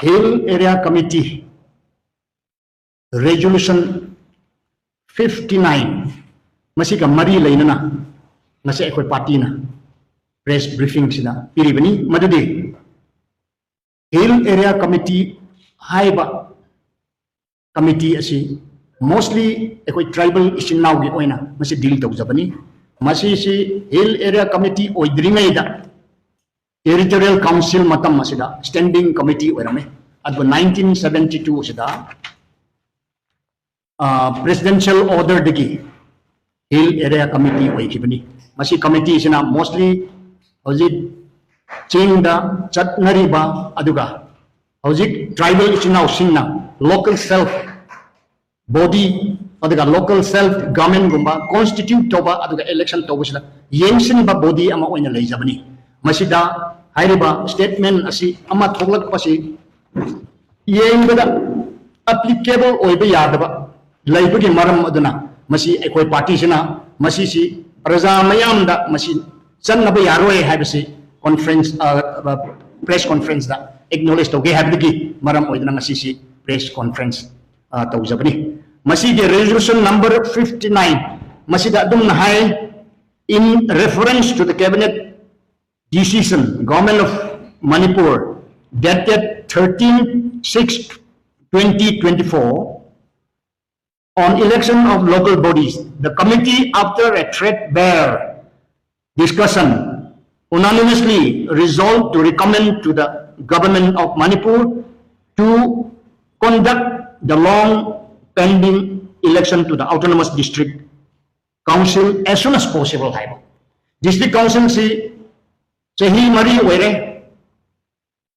Hill Area Committee Resolution 59 masika mari lainana ngase ekoi party na press briefing sina piribani madudi Hill Area Committee haiba committee asi mostly ekoi tribal isin now gi oina masi deal tawjabani masi si Hill Area Committee oidringai da Territorial Council matam masida standing committee oirame at 1972 sida presidential order degi Hill Area Committee oikibani masi committee sina mostly hojik chingda chatnariba aduga hojik tribal isinau singna local self body aduga local self government gumba constitute toba aduga election toba sila yengsin ba body ama oina leijabani masida hairiba statement asi ama thoglak pasi yengbada applicable oiba yadaba laibagi maram aduna masi ekoi party sina masi si praja mayam da masi channa ba yaroi haibasi conference press conference da acknowledge toge habigi maram oidana ngasi si press conference tawjabani masi ge resolution number 59 masi da dum na hai in reference to the cabinet decision, Government of Manipur, dated 13/6/2024, on election of local bodies. The committee, after a threadbare discussion, unanimously resolved to recommend to the Government of Manipur to conduct the long-pending election to the Autonomous District Council as soon as possible. District Council si Sahi Mari Were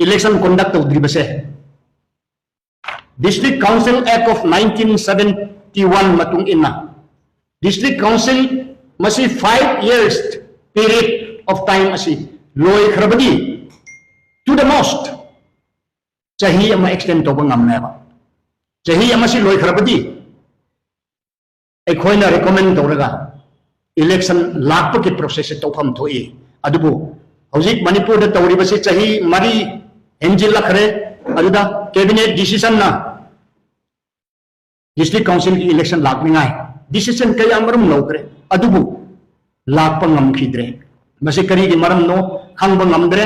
election conduct of Dribase. District Council Act of 1971 Matung Inna. District Council masi 5 years period of time asi loy khrabadi to the most. Sahi ama extend to bang amneba. Sahi ama si loy khrabadi. Ekhoina recommend doraga election lakpa ki process to pham thoi adubu hojik Manipur da tawri basi chahi mari enjil lakhre aduda cabinet decision na district council ki election lakmi ngai decision kaya maram lokre adubu lakpa ngam khidre basi kari gi maram no khangba ngamdre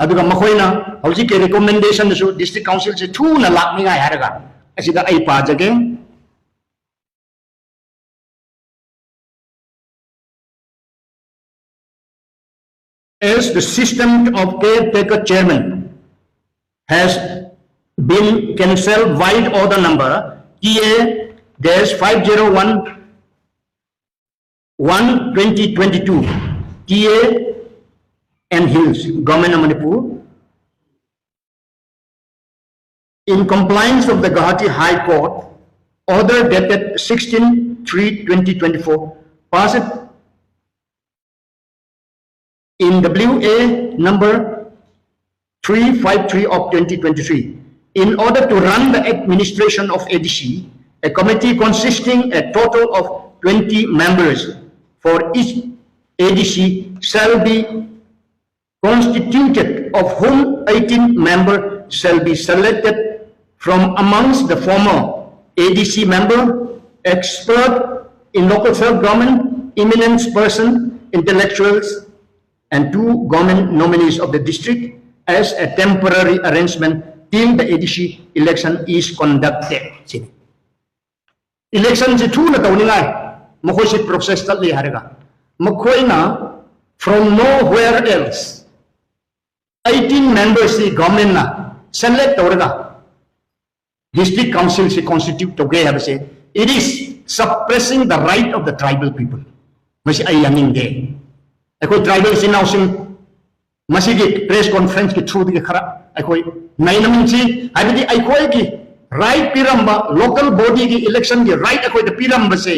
aduga makhoina hojik ke recommendation su district council se thu na lakmi ngai haraga asida ai pa jage as the system of caretaker chairman has been cancelled wide order number TA-501/2022 TA and Hills Government of Manipur in compliance of the Guwahati High Court order dated 16/3/2024 passed in WA number 353 of 2023, in order to run the administration of ADC, a committee consisting a total of 20 members for each ADC shall be constituted, of whom 18 members shall be selected from amongst the former ADC member, expert in local self-government, eminent person, intellectuals, and 2 government nominees of the district as a temporary arrangement till the ADC election is conducted. Election si two na tawni ngai makoy si process tali haraga makoy na from nowhere else 18 members si government na select tawraga district council si constitute toge habase it is suppressing the right of the tribal people masi ayangin de ekoi tribal sin housing masigi press conference ki through di khara ekoi nainamin si habidi ekoi ki right piramba local body ki election ki right ekoi the piramba se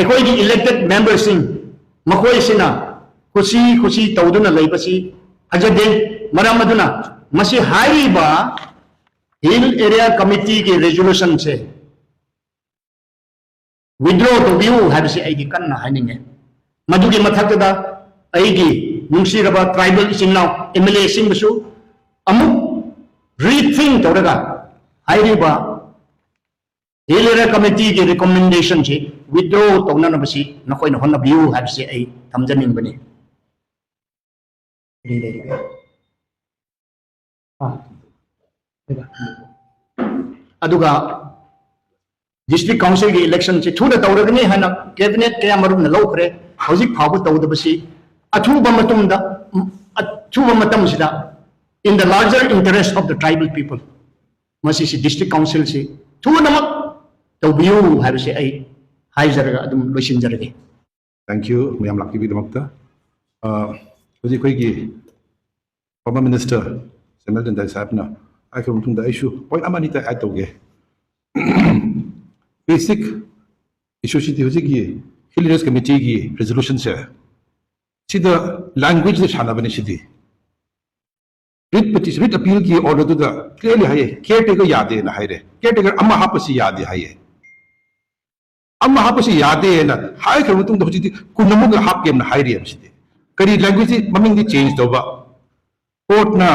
ekoi ki elected members sing makoi sina khushi tawduna leibasi ajade maramaduna masi haiba Hill Area Committee ki resolution se withdraw to view habisi aigi kanna haninge Madugi mathakda aigi nungsiraba tribal isin now MLA sing basu amuk ching tawraga hairiba hill area committee ki recommendation chi withdraw tawna na basi nakoi na honna view have se ai thamjaning bani aduga district council ki election chi thuna tawragani hana cabinet kaya marum na lawkhre hojik phabu tawdabasi athuba matumda athuba matam sida in the larger interest of the tribal people masi si district council si thuna namak tawbiyu have se ai haijaraga adum loisinjarage. Thank you mayam lakki bi damakta hojik koi ki former minister Samuel Dendai Sabna I come to the issue point amanita add toge basic issue shi hojik ki hill areas committee ki resolution se see the language the shana bani shidi writ petition writ appeal ki order to the clearly hai caretaker yaad hai na hai re caretaker amma hapasi yaad hai amma hapasi yaad hai na hai kar mutung do hojik kunamu ga hap game na hai re shidi kari language maming di change do ba court na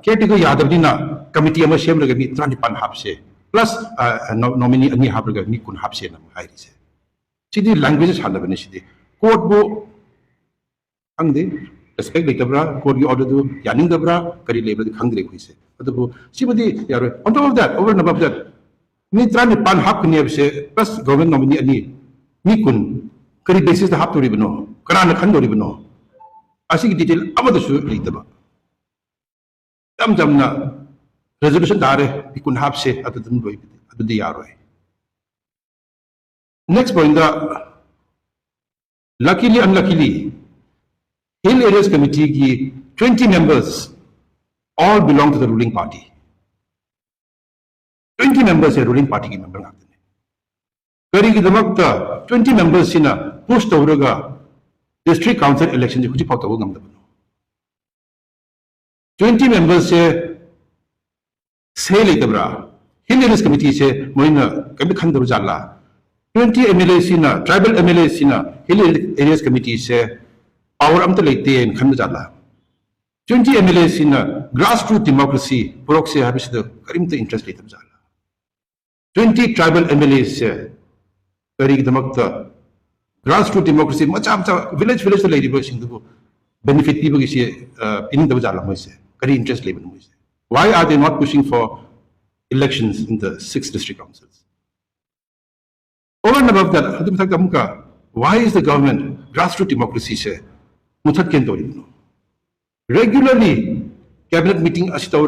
caretaker yaad abdi na committee ama shem raga mi trani pan hap se plus nominee ani hap raga mi kun hap se na hai re se shidi language shana bani shidi court bo angde respect lekabra court ki order do yaning dabra kari level khangre khuise adu sibadi yaro on top of that over and above that ni trani pan hap ni abse plus government nominee ani mi kun kari basis da hap tori bano kana na khan tori bano asi ki detail amadu su leitaba jamna resolution dare mi kun hap se adu dun roi adu di yaro next point da luckily unluckily Hill Areas Committee ki 20 members all belong to the ruling party. 20 members are ruling party ki member ngate ne. Kari ki damakta 20 members sina push tawraga district council election ji kuchi pawtaw ngam dabano. 20 members se leitabra Hill Areas Committee se moina kabi khandaru jalla. 20 MLA sina tribal MLA sina Hill Areas Committee se power am to late in Kandajala. 20 MLAs in grassroots democracy, proxy habits the Karim to interest later. 20 tribal MLAs, Kari the Makta, grassroots democracy, much after village the lady voicing the benefit people in the Jala Moise, Kari interest labor Moise. Why are they not pushing for elections in the 6 district councils? Over and above that, why is the government grassroots democracy? Regularly, cabinet meeting assembly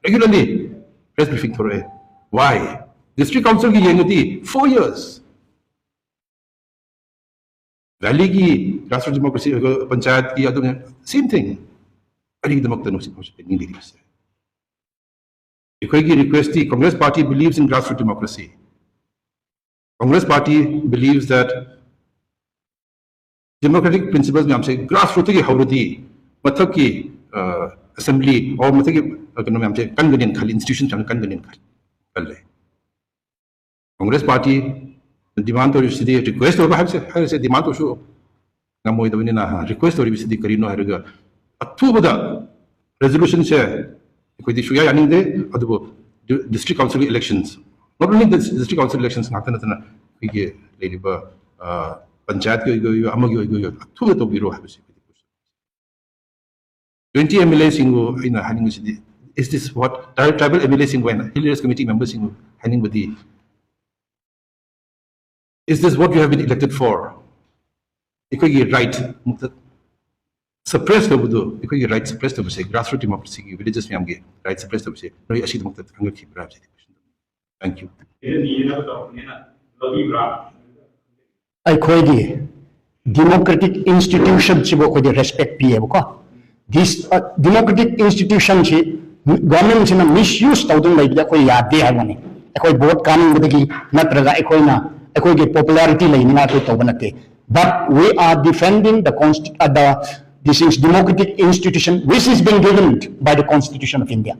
regularly press briefing why? District council ki 4 years. Valley ki grassroots democracy panchayat ki same thing. Request the Congress party believes in grassroots democracy. Congress party believes that democratic principles में हमसे grassroots की हवरती मतलब की assembly और मतलब की में हमसे convenient खाली institution चाहे convenient कर ले Congress party demand और इसी request और बाहर से demand तो शो ना मोई दबने ना request और इसी करी नो है रगा अथुबदा resolution से कोई दिशु या यानी दे adobo district council elections not only the district council elections natana we lady panchayat ki amagi thu to biro have 20 MLAs ingo ina haning is this what tribal MLAs ingo and Hill Areas Committee members ingo haning with the is this what you have been elected for ikoi right suppressed over the ikoi right suppressed over say grassroots democracy ki villages mein amge right suppressed over say no ashi mukta khanga ki brab thank you I khoi democratic institution chibo khoi respect pi ko this democratic institution chi government sina misuse tawdung lai da khoi yade ha mani khoi vote kan badagi natraga khoi na khoi ge popularity lai na khoi tawbanate but we are defending the this is democratic institution which is being given by the Constitution of India.